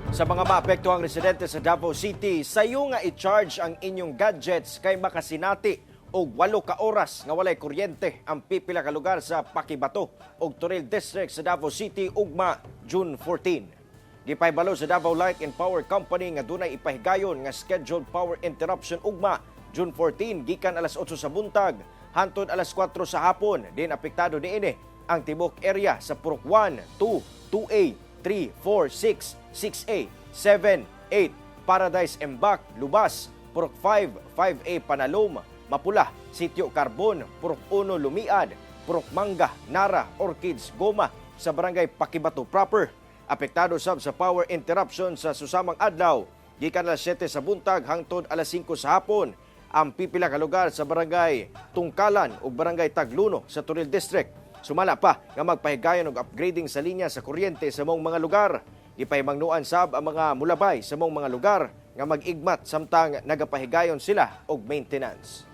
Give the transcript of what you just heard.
Sa mga maapektuhang residente sa Davao City, sayo nga i-charge ang inyong gadgets kay makasinati o 8 ka oras nga walay kuryente ang pipila ka lugar sa Paquibato o Toril Districts sa Davao City ugma June 14. Gipahibalo sa Davao Light and Power Company nga dunay ipahigayon nga scheduled power interruption ugma June 14 gikan alas 8 sa buntag hangtod alas 4 sa hapon. Din apektado niini ang tibok area sa Purok 1, 2, 2A, 3, 4, 6, 6A, 7, 8, Paradise Embak, Lubas, Purok 5, 5A Panalom, Mapula, Sitio Carbon, Purok 1 Lumiad, Purok Mangga, Nara, Orchids, Goma sa Barangay Paquibato proper. Apektado sab sa power interruption sa susamang adlaw gikan alas 7 sa buntag hangtod alas 5 sa hapon ang pipila ka lugar sa Barangay Tungkalan ug Barangay Tagluno sa Toril District. Sumala pa nga magpahigayon og upgrading sa linya sa kuryente sa mong mga lugar. Ipahimangnuan sab ang mga mulabay sa mong mga lugar nga mag-igmat samtang nagapahigayon sila og maintenance.